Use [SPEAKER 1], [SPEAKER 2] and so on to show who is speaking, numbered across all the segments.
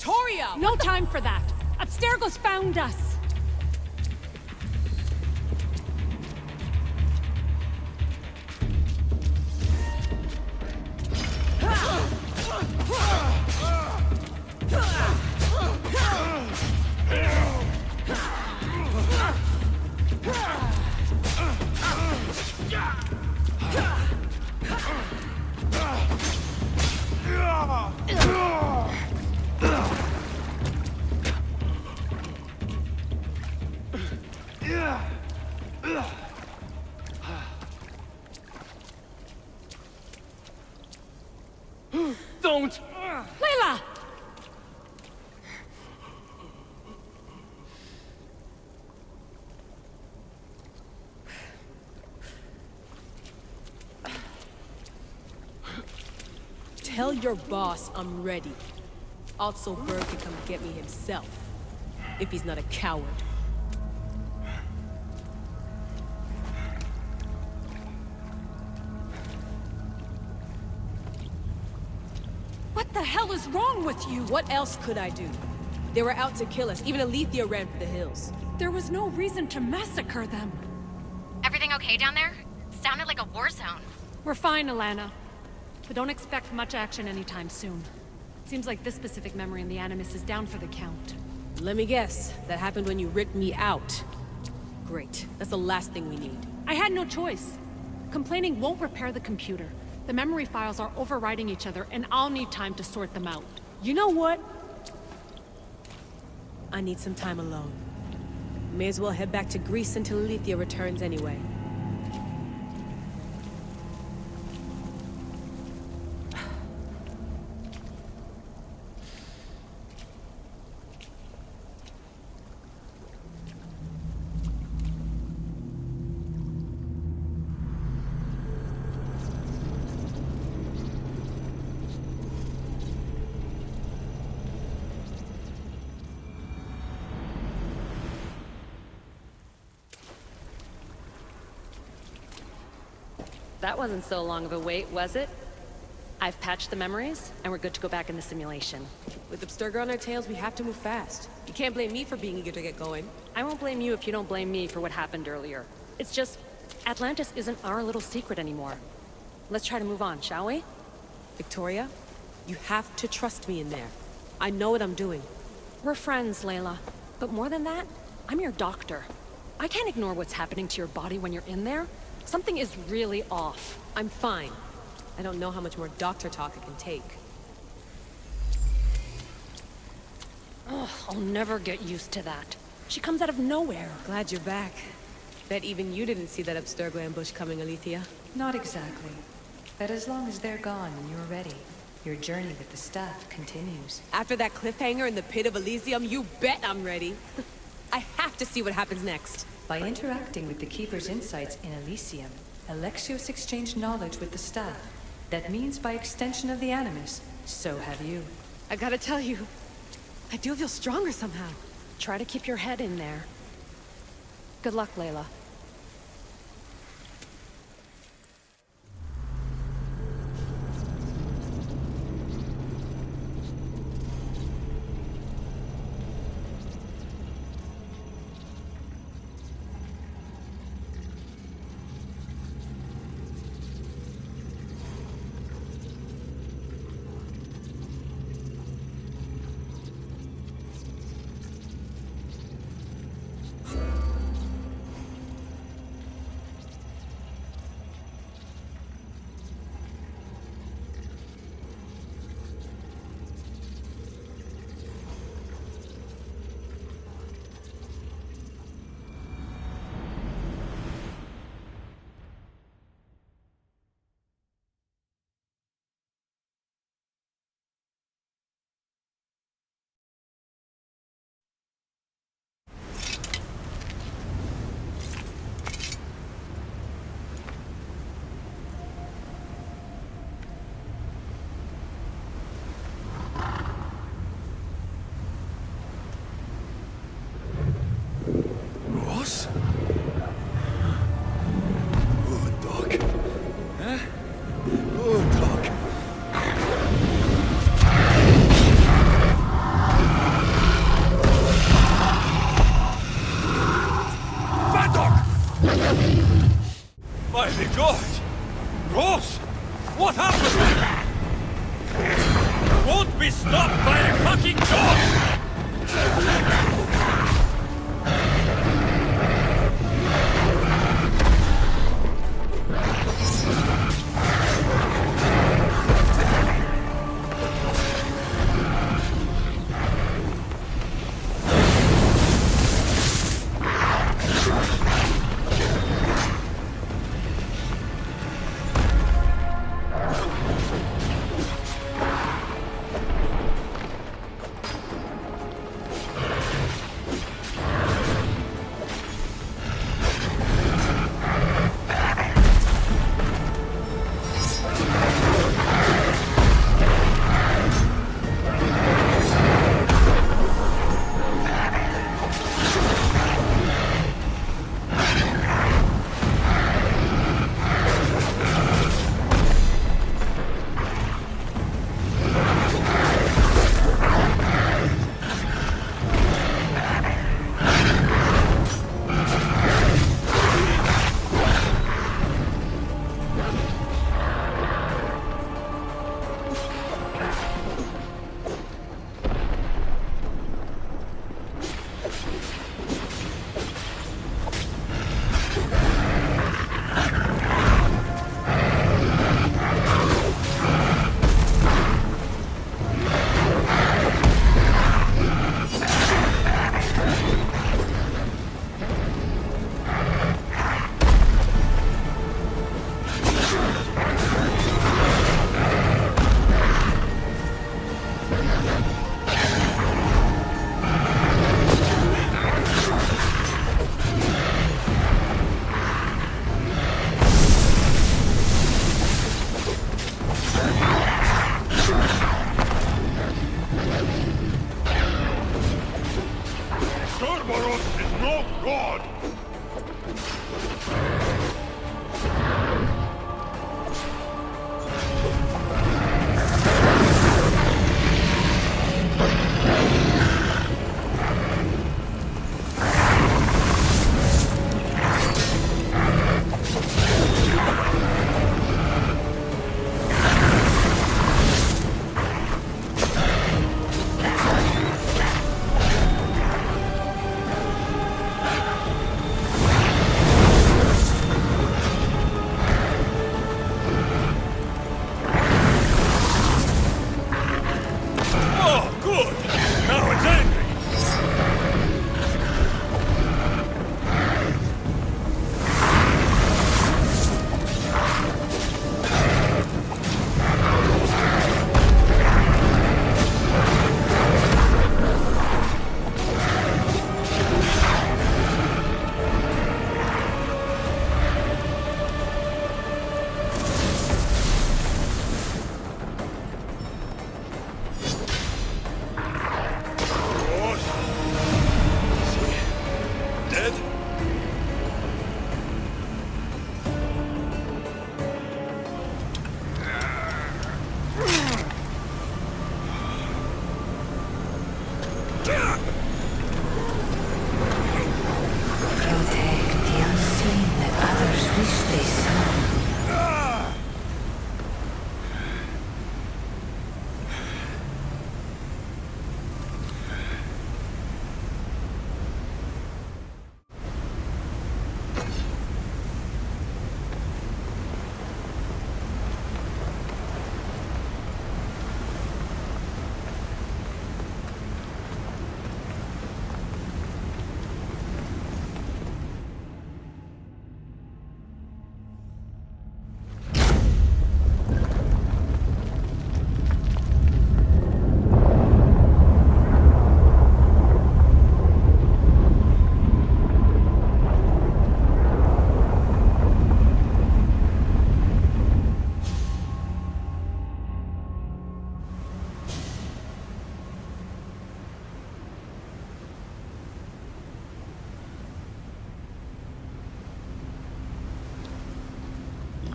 [SPEAKER 1] Victoria!
[SPEAKER 2] No time for that! Abstergo's found us!
[SPEAKER 3] Don't!
[SPEAKER 2] Layla!
[SPEAKER 1] Tell your boss I'm ready. Also, Bird can come get me himself. If he's not a coward.
[SPEAKER 2] What the hell is wrong with you?
[SPEAKER 1] What else could I do? They were out to kill us. Even Alethea ran for the hills.
[SPEAKER 2] There was no reason to massacre them.
[SPEAKER 4] Everything okay down there? Sounded like a war zone.
[SPEAKER 2] We're fine, Alana. But don't expect much action anytime soon. Seems like this specific memory in the Animus is down for the count.
[SPEAKER 1] Let me guess. That happened when you ripped me out. Great. That's the last thing we need.
[SPEAKER 2] I had no choice. Complaining won't repair the computer. The memory files are overriding each other, and I'll need time to sort them out.
[SPEAKER 1] You know what? I need some time alone. May as well head back to Greece until Alethea returns anyway.
[SPEAKER 5] That wasn't so long of a wait, was it? I've patched the memories, and we're good to go back in the simulation.
[SPEAKER 1] With Abstergo on our tails, we have to move fast. You can't blame me for being eager to get going.
[SPEAKER 5] I won't blame you if you don't blame me for what happened earlier. It's just, Atlantis isn't our little secret anymore. Let's try to move on, shall we?
[SPEAKER 1] Victoria, you have to trust me in there. I know what I'm doing.
[SPEAKER 5] We're friends, Layla. But more than that, I'm your doctor. I can't ignore what's happening to your body when you're in there. Something is really off.
[SPEAKER 1] I'm fine. I don't know how much more doctor talk I can take.
[SPEAKER 5] Ugh, I'll never get used to that. She comes out of nowhere.
[SPEAKER 1] Glad you're back. Bet even you didn't see that Abstergo ambush coming, Alethea.
[SPEAKER 6] Not exactly. But as long as they're gone and you're ready, your journey with the staff continues.
[SPEAKER 1] After that cliffhanger in the pit of Elysium, you bet I'm ready. I have to see what happens next.
[SPEAKER 6] By interacting with the Keeper's insights in Elysium, Alexios exchanged knowledge with the staff. That means by extension of the Animus, so have you.
[SPEAKER 1] I gotta tell you, I do feel stronger somehow.
[SPEAKER 5] Try to keep your head in there. Good luck, Layla.
[SPEAKER 7] Cerberus is no god!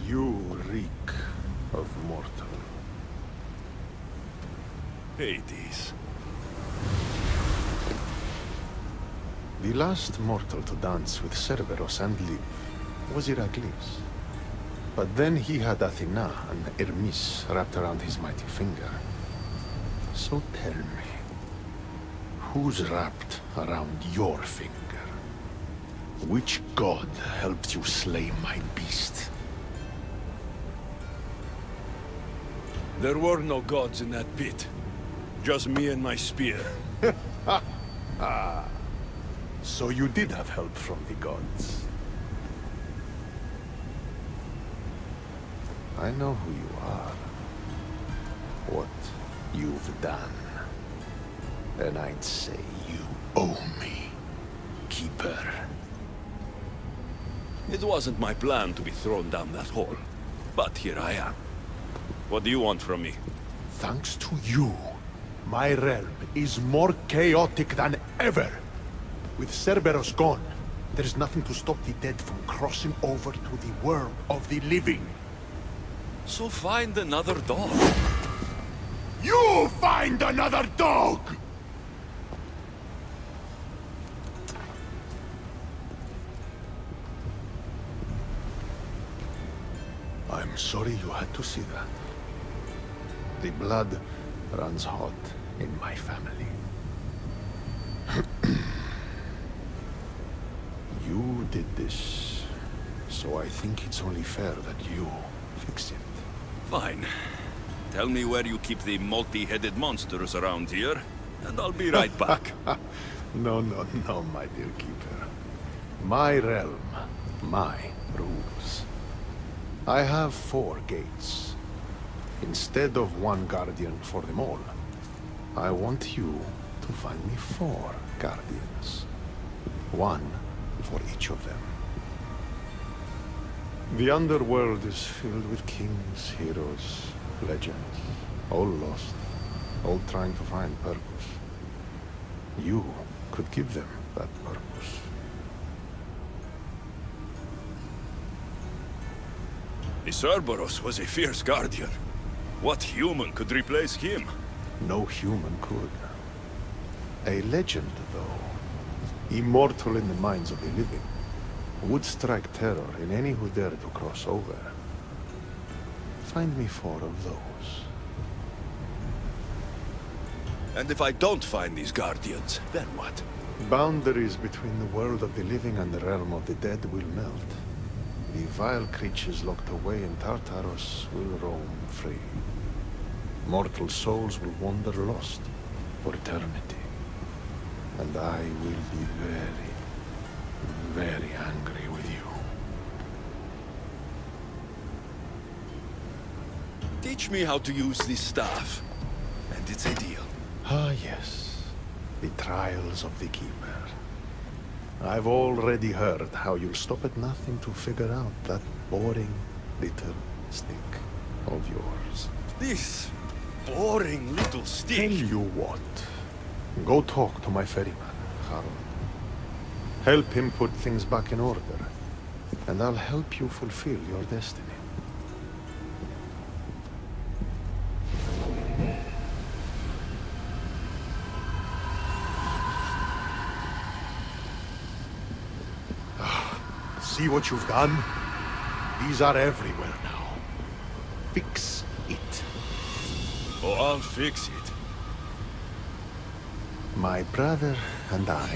[SPEAKER 8] You reek of mortal.
[SPEAKER 7] Hades.
[SPEAKER 8] The last mortal to dance with Cerberus and live was Heracles. But then he had Athena and Hermes wrapped around his mighty finger. So tell me, who's wrapped around your finger? Which god helped you slay my beast?
[SPEAKER 7] There were no gods in that pit. Just me and my spear.
[SPEAKER 8] So you did have help from the gods. I know who you are. What you've done. And I'd say you owe me, Keeper.
[SPEAKER 7] It wasn't my plan to be thrown down that hole. But here I am. What do you want from me?
[SPEAKER 8] Thanks to you, my realm is more chaotic than ever. With Cerberus gone, there's nothing to stop the dead from crossing over to the world of the living.
[SPEAKER 7] So find another dog.
[SPEAKER 8] You find another dog! I'm sorry you had to see that. The blood runs hot in my family. You did this, so I think it's only fair that you fix it.
[SPEAKER 7] Fine. Tell me where you keep the multi-headed monsters around here, and I'll be right back.
[SPEAKER 8] No, my dear Keeper. My realm, my rules. I have 4 gates. Instead of 1 guardian for them all, I want you to find me 4 guardians. 1 for each of them. The underworld is filled with kings, heroes, legends, all lost, all trying to find purpose. You could give them that purpose.
[SPEAKER 7] The Cerberus was a fierce guardian. What human could replace him?
[SPEAKER 8] No human could. A legend, though, immortal in the minds of the living, would strike terror in any who dared to cross over. Find me 4 of those.
[SPEAKER 7] And if I don't find these guardians, then what?
[SPEAKER 8] Boundaries between the world of the living and the realm of the dead will melt. The vile creatures locked away in Tartarus will roam free. Mortal souls will wander lost for eternity. And I will be very, very angry with you.
[SPEAKER 7] Teach me how to use this staff, and it's a deal.
[SPEAKER 8] Ah, yes. The trials of the Keeper. I've already heard how you'll stop at nothing to figure out that boring little stick of yours.
[SPEAKER 7] This boring little
[SPEAKER 8] Tell
[SPEAKER 7] stick.
[SPEAKER 8] you what. Go talk to my ferryman, Harold. Help him put things back in order, and I'll help you fulfill your destiny. See what you've done? These are everywhere now. Fix it.
[SPEAKER 7] Oh, I'll fix it.
[SPEAKER 8] My brother and I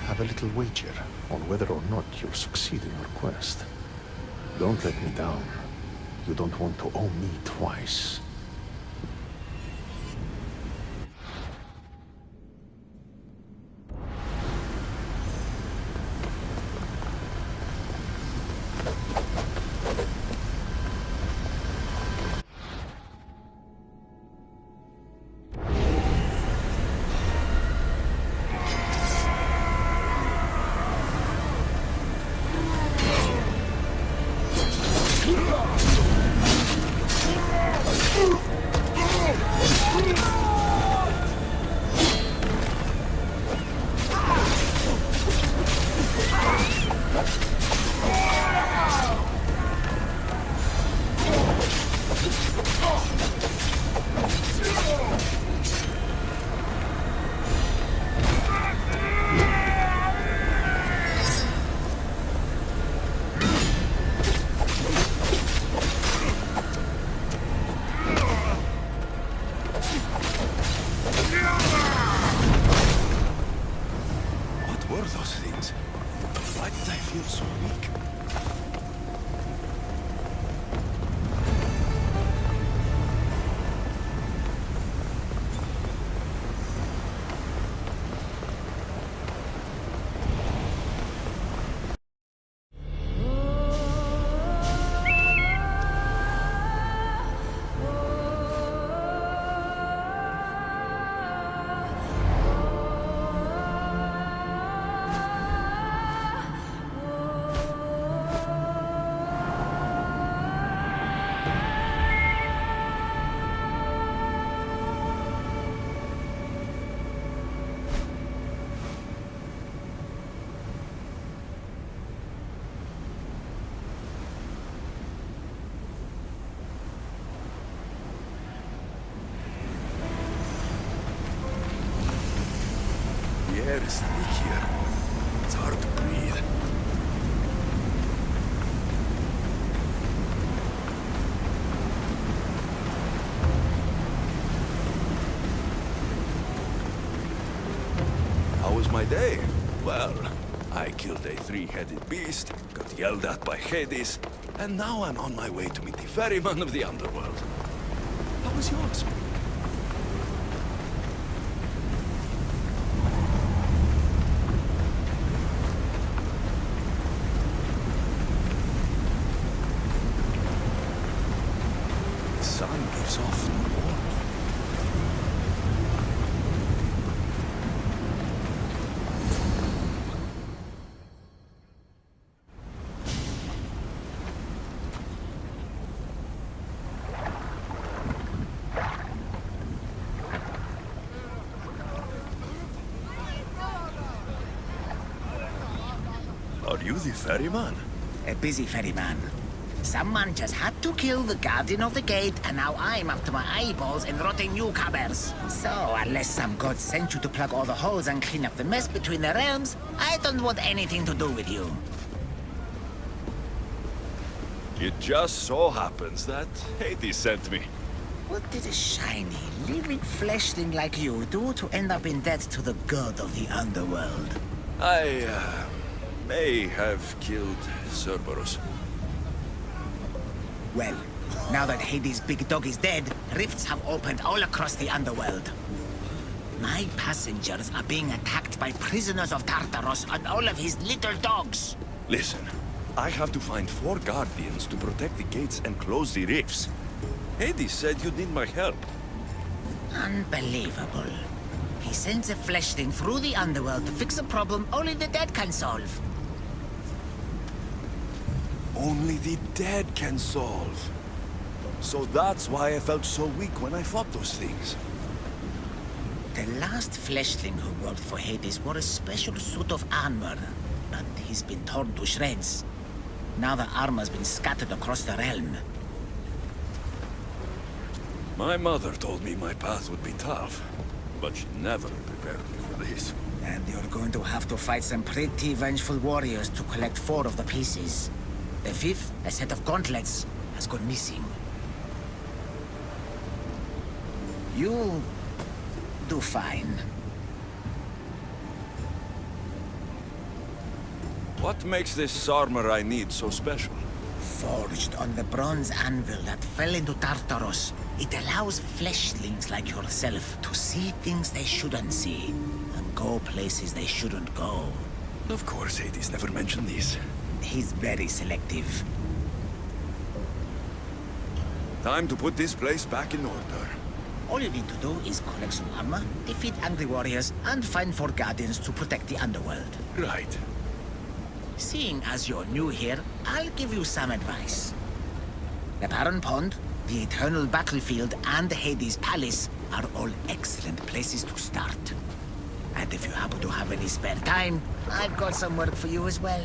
[SPEAKER 8] have a little wager on whether or not you'll succeed in your quest. Don't let me down. You don't want to owe me twice.
[SPEAKER 7] The air is thick here. It's hard to breathe. How was my day? Well, I killed a 3-headed beast, got yelled at by Hades, and now I'm on my way to meet the ferryman of the underworld. How was yours? The sun gives off no warmth. Are you the ferryman?
[SPEAKER 9] A busy ferryman. Someone just had to kill the guardian of the gate, and now I'm up to my eyeballs in rotting newcomers. So, unless some god sent you to plug all the holes and clean up the mess between the realms, I don't want anything to do with you.
[SPEAKER 7] It just so happens that Hades sent me.
[SPEAKER 9] What did a shiny, living fleshling like you do to end up in debt to the god of the underworld?
[SPEAKER 7] I, may have killed Cerberus.
[SPEAKER 9] Well, now that Hades' big dog is dead, rifts have opened all across the underworld. My passengers are being attacked by prisoners of Tartaros and all of his little dogs.
[SPEAKER 7] Listen, I have to find 4 guardians to protect the gates and close the rifts. Hades said you'd need my help.
[SPEAKER 9] Unbelievable. He sends a fleshling through the underworld to fix a problem only the dead can solve.
[SPEAKER 7] Only the dead can solve. So that's why I felt so weak when I fought those things.
[SPEAKER 9] The last fleshling who worked for Hades wore a special suit of armor, but he's been torn to shreds. Now the armor's been scattered across the realm.
[SPEAKER 7] My mother told me my path would be tough, but she never prepared me for this.
[SPEAKER 9] And you're going to have to fight some pretty vengeful warriors to collect 4 of the pieces. The 5th, a set of gauntlets, has gone missing. You'll do fine.
[SPEAKER 7] What makes this armor I need so special?
[SPEAKER 9] Forged on the bronze anvil that fell into Tartaros, it allows fleshlings like yourself to see things they shouldn't see, and go places they shouldn't go.
[SPEAKER 7] Of course, Hades never mentioned these.
[SPEAKER 9] He's very selective.
[SPEAKER 7] Time to put this place back in order.
[SPEAKER 9] All you need to do is collect some armor, defeat angry warriors, and find 4 guardians to protect the underworld.
[SPEAKER 7] Right.
[SPEAKER 9] Seeing as you're new here, I'll give you some advice. The Barren Pond, the Eternal Battlefield, and the Hades Palace are all excellent places to start. And if you happen to have any spare time, I've got some work for you as well.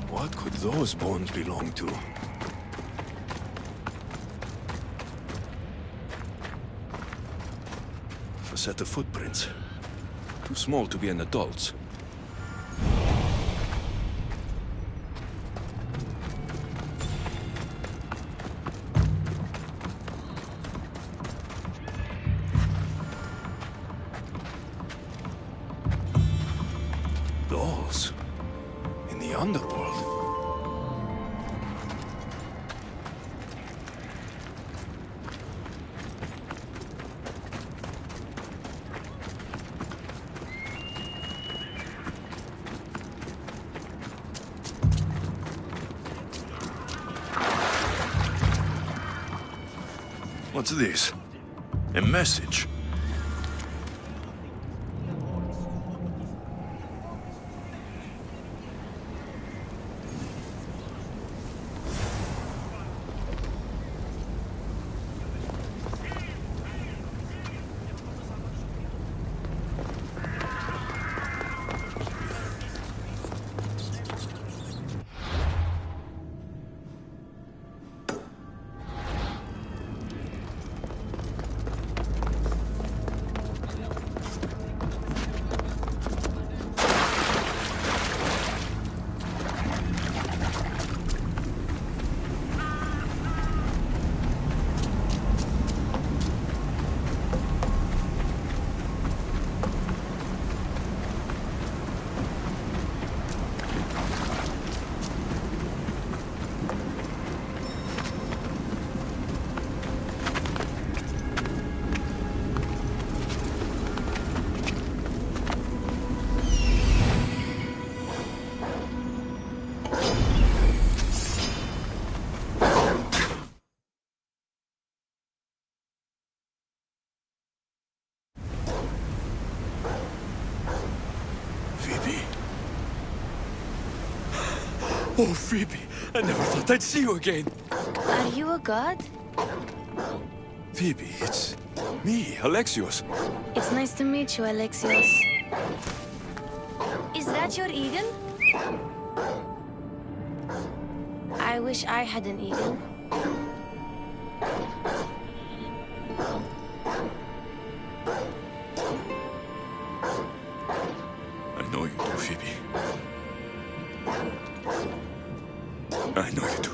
[SPEAKER 7] What could those bones belong to? A set of footprints. Too small to be an adult's. Dolls. In the underworld. What's this? A message? Oh, Phoebe, I never thought I'd see you again.
[SPEAKER 10] Are you a god?
[SPEAKER 7] Phoebe, it's me, Alexios.
[SPEAKER 10] It's nice to meet you, Alexios. Is that your eagle? I wish I had an eagle.
[SPEAKER 7] I know you do, Phoebe. I know you do.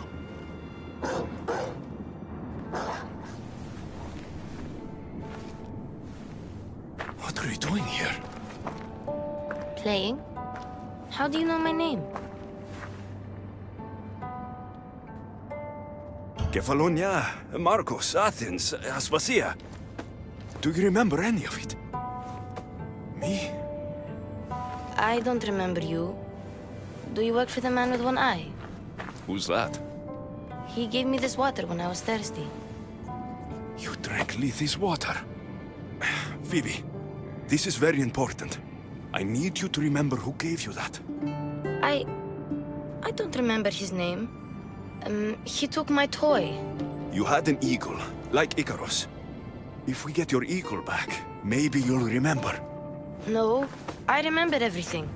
[SPEAKER 7] What are you doing here?
[SPEAKER 10] Playing? How do you know my name?
[SPEAKER 7] Kefalonia, Marcos, Athens, Aspasia. Do you remember any of it? Me?
[SPEAKER 10] I don't remember you. Do you work for the man with one eye?
[SPEAKER 7] Who's that?
[SPEAKER 10] He gave me this water when I was thirsty.
[SPEAKER 7] You drank Lethe's water. Phoebe, this is very important. I need you to remember who gave you that.
[SPEAKER 10] I don't remember his name. He took my toy.
[SPEAKER 7] You had an eagle, like Icarus. If we get your eagle back, maybe you'll remember.
[SPEAKER 10] No, I remember everything.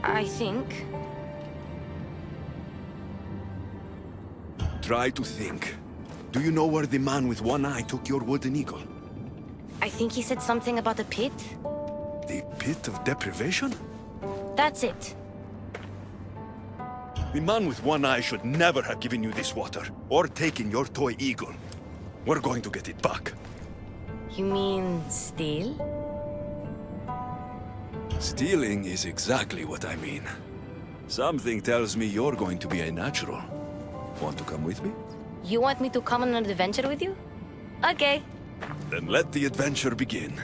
[SPEAKER 10] I think.
[SPEAKER 7] Try to think. Do you know where the man with one eye took your wooden eagle?
[SPEAKER 10] I think he said something about a pit.
[SPEAKER 7] The pit of deprivation?
[SPEAKER 10] That's it.
[SPEAKER 7] The man with one eye should never have given you this water, or taken your toy eagle. We're going to get it back.
[SPEAKER 10] You mean steal?
[SPEAKER 7] Stealing is exactly what I mean. Something tells me you're going to be a natural. Want to come with me?
[SPEAKER 10] You want me to come on an adventure with you? Okay.
[SPEAKER 7] Then let the adventure begin.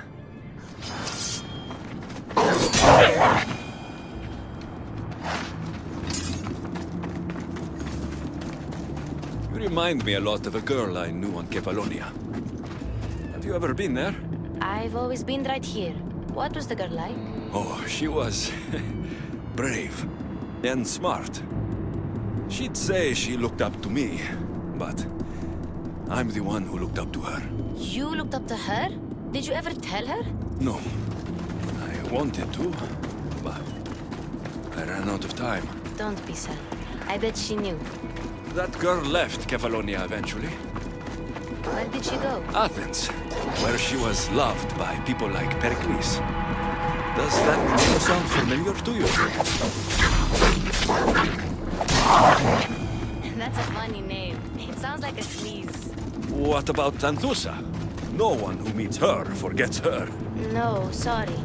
[SPEAKER 7] You remind me a lot of a girl I knew on Kefalonia. Have you ever been there?
[SPEAKER 10] I've always been right here. What was the girl like?
[SPEAKER 7] Oh, she was brave and smart. She'd say she looked up to me, but I'm the one who looked up to her.
[SPEAKER 10] You looked up to her? Did you ever tell her?
[SPEAKER 7] No. I wanted to, but I ran out of time.
[SPEAKER 10] Don't be sad. I bet she knew.
[SPEAKER 7] That girl left Kefalonia eventually.
[SPEAKER 10] Where did she go?
[SPEAKER 7] Athens, where she was loved by people like Pericles. Does that name sound familiar to you?
[SPEAKER 10] That's a funny name. It sounds like a sneeze.
[SPEAKER 7] What about Tanthusa? No one who meets her forgets her.
[SPEAKER 10] No, sorry.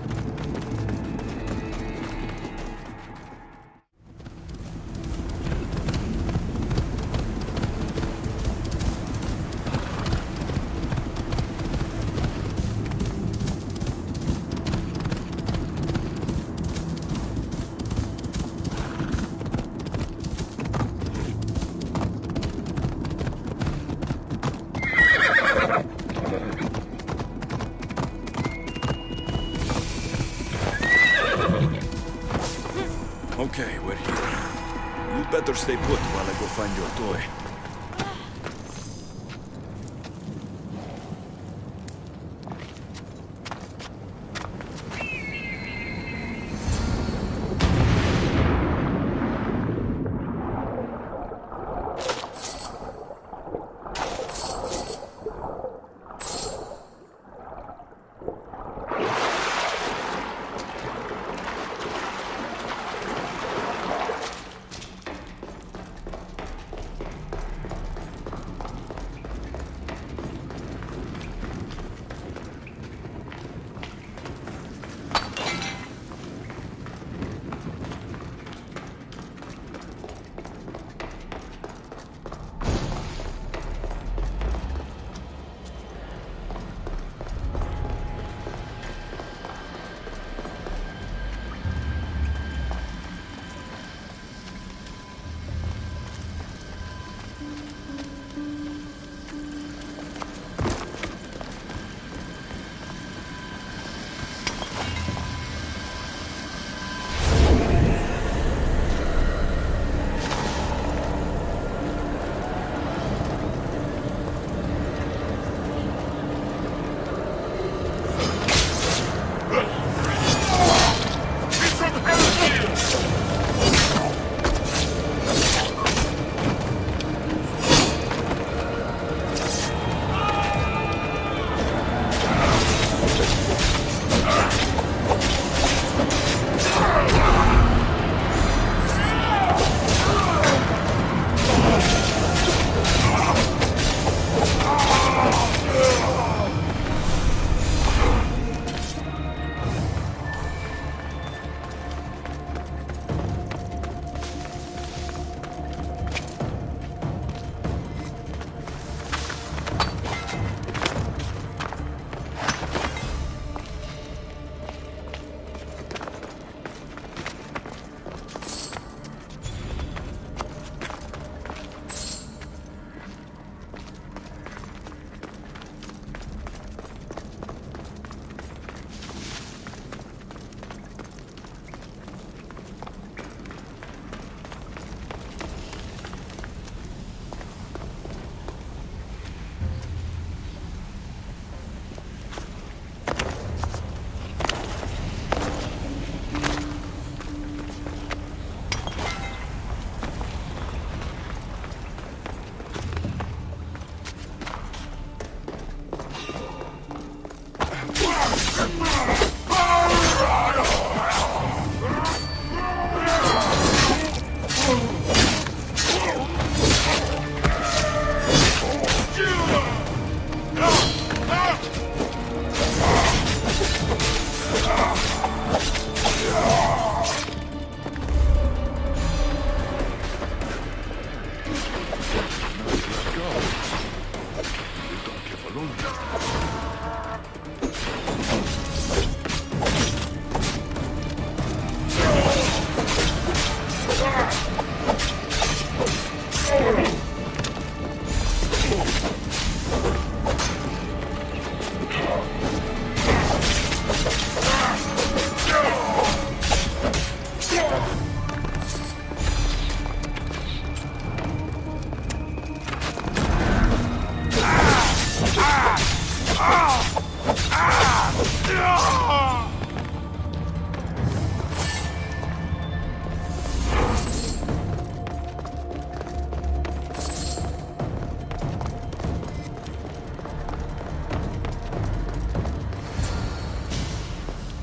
[SPEAKER 7] Okay, we're here. You'd better stay put while I go find your toy.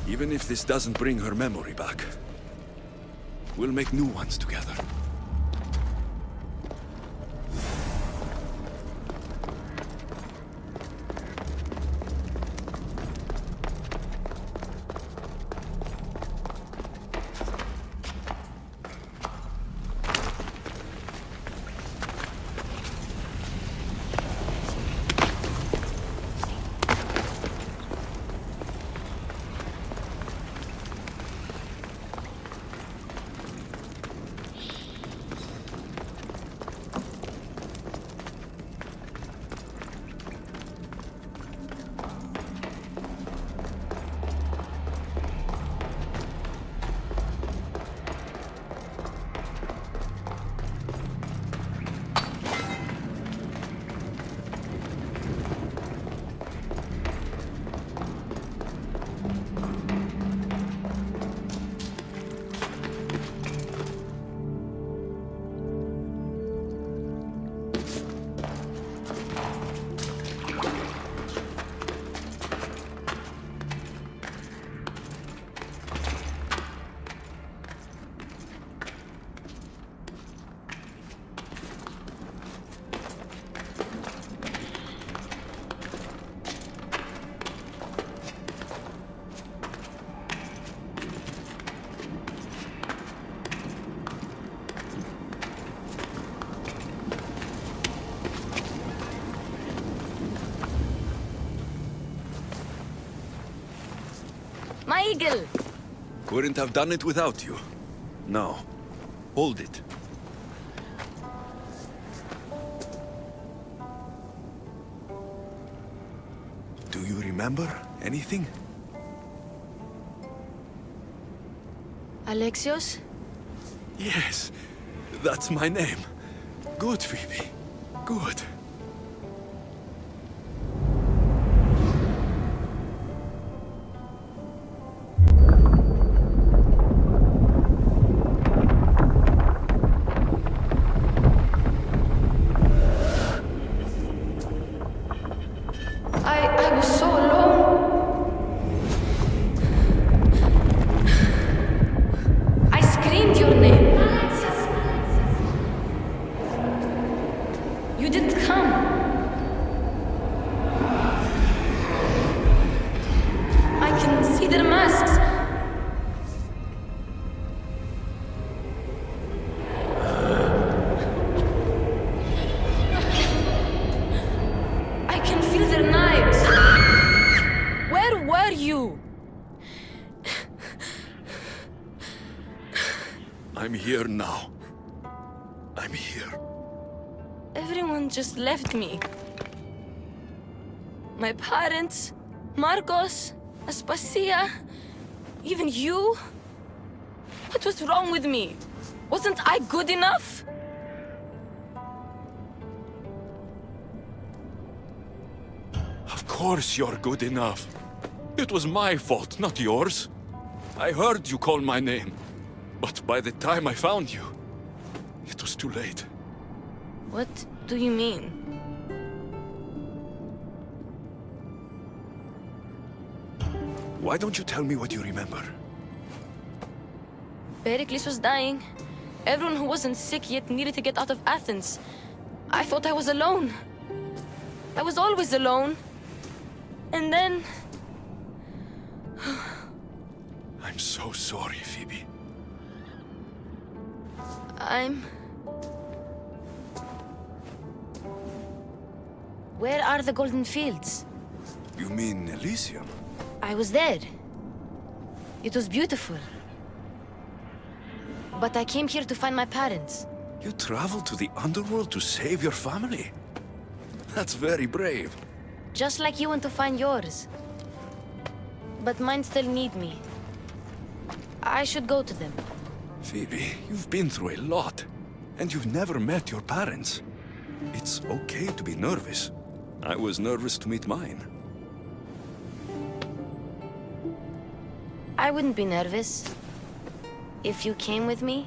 [SPEAKER 7] Even if this doesn't bring her memory back, we'll make new ones together.
[SPEAKER 10] My eagle!
[SPEAKER 7] Couldn't have done it without you. No. Hold it. Do you remember anything?
[SPEAKER 10] Alexios?
[SPEAKER 7] Yes, that's my name. Good, Phoebe. Good.
[SPEAKER 10] I was so alone. I screamed your name. You didn't come. I can see their masks. I can feel their knives. Where were you?
[SPEAKER 7] I'm here now. I'm here.
[SPEAKER 10] Everyone just left me. My parents, Marcos, Aspasia, even you. What was wrong with me? Wasn't I good enough?
[SPEAKER 7] Of course you're good enough. It was my fault, not yours. I heard you call my name. But by the time I found you, it was too late.
[SPEAKER 10] What do you mean?
[SPEAKER 7] Why don't you tell me what you remember?
[SPEAKER 10] Pericles was dying. Everyone who wasn't sick yet needed to get out of Athens. I thought I was alone. I was always alone. And then...
[SPEAKER 7] I'm so sorry, Phoebe.
[SPEAKER 10] Where are the Golden Fields?
[SPEAKER 7] You mean Elysium?
[SPEAKER 10] I was there. It was beautiful. But I came here to find my parents.
[SPEAKER 7] You traveled to the underworld to save your family? That's very brave.
[SPEAKER 10] Just like you want to find yours. But mine still need me. I should go to them.
[SPEAKER 7] Phoebe, you've been through a lot. And you've never met your parents. It's okay to be nervous. I was nervous to meet mine.
[SPEAKER 10] I wouldn't be nervous. If you came with me.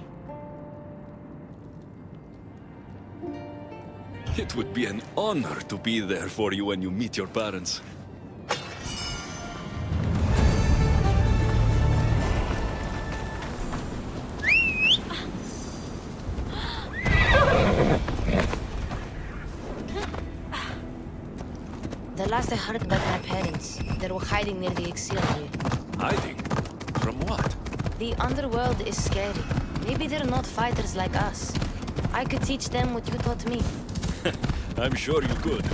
[SPEAKER 7] It would be an honor to be there for you when you meet your parents.
[SPEAKER 10] The last I heard about my parents, they were hiding near the Exilium.
[SPEAKER 7] Hiding? From what?
[SPEAKER 10] The underworld is scary. Maybe they're not fighters like us. I could teach them what you taught me.
[SPEAKER 7] I'm sure you could.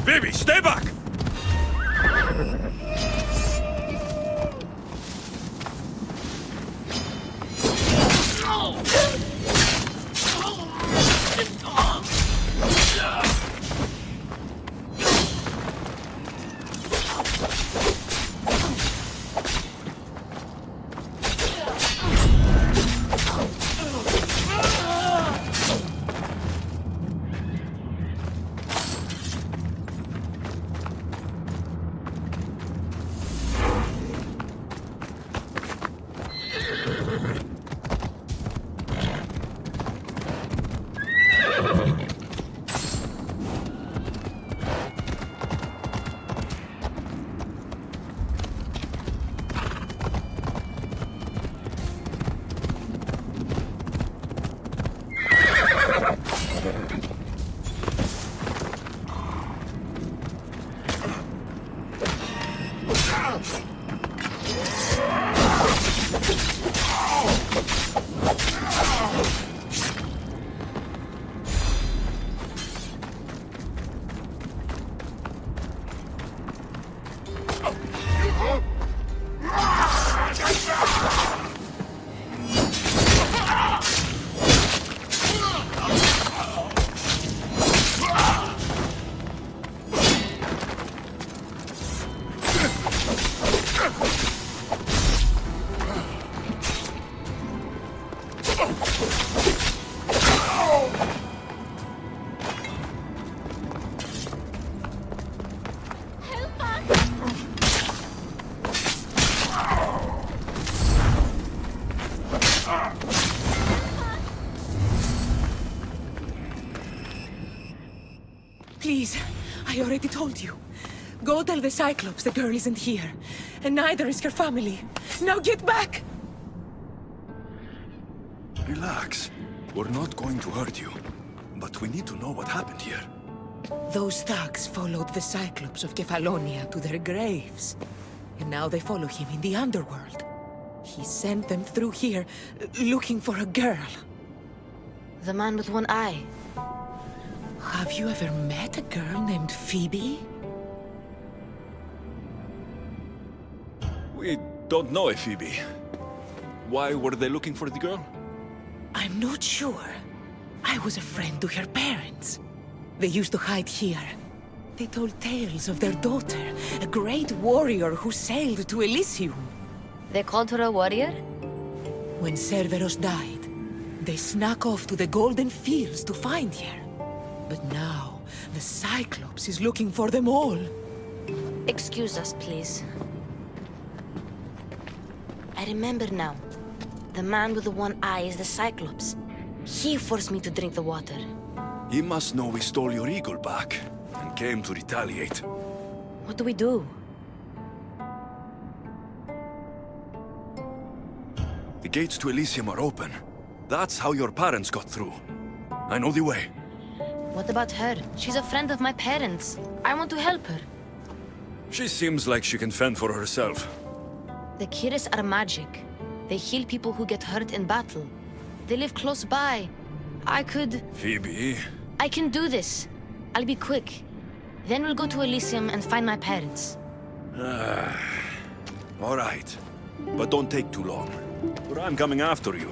[SPEAKER 7] Phoebe, stay back!
[SPEAKER 1] Please, I already told you. Go tell the Cyclops the girl isn't here. And neither is her family. Now get back!
[SPEAKER 7] Relax. We're not going to hurt you. But we need to know what happened here.
[SPEAKER 1] Those thugs followed the Cyclops of Kefalonia to their graves. And now they follow him in the underworld. He sent them through here, looking for a girl.
[SPEAKER 10] The man with one eye.
[SPEAKER 1] Have you ever met a girl named Phoebe?
[SPEAKER 7] We don't know a Phoebe. Why were they looking for the girl?
[SPEAKER 1] I'm not sure. I was a friend to her parents. They used to hide here. They told tales of their daughter, a great warrior who sailed to Elysium.
[SPEAKER 10] They called her a warrior?
[SPEAKER 1] When Cerberus died, they snuck off to the Golden Fields to find her. But now, the Cyclops is looking for them all.
[SPEAKER 10] Excuse us, please. I remember now. The man with the one eye is the Cyclops. He forced me to drink the water.
[SPEAKER 7] He must know we stole your eagle back, and came to retaliate.
[SPEAKER 10] What do we do?
[SPEAKER 7] The gates to Elysium are open. That's how your parents got through. I know the way.
[SPEAKER 10] What about her? She's a friend of my parents. I want to help her.
[SPEAKER 7] She seems like she can fend for herself.
[SPEAKER 10] The Kiris are magic. They heal people who get hurt in battle. They live close by. I could...
[SPEAKER 7] Phoebe...
[SPEAKER 10] I can do this. I'll be quick. Then we'll go to Elysium and find my parents.
[SPEAKER 7] All right. But don't take too long, or I'm coming after you.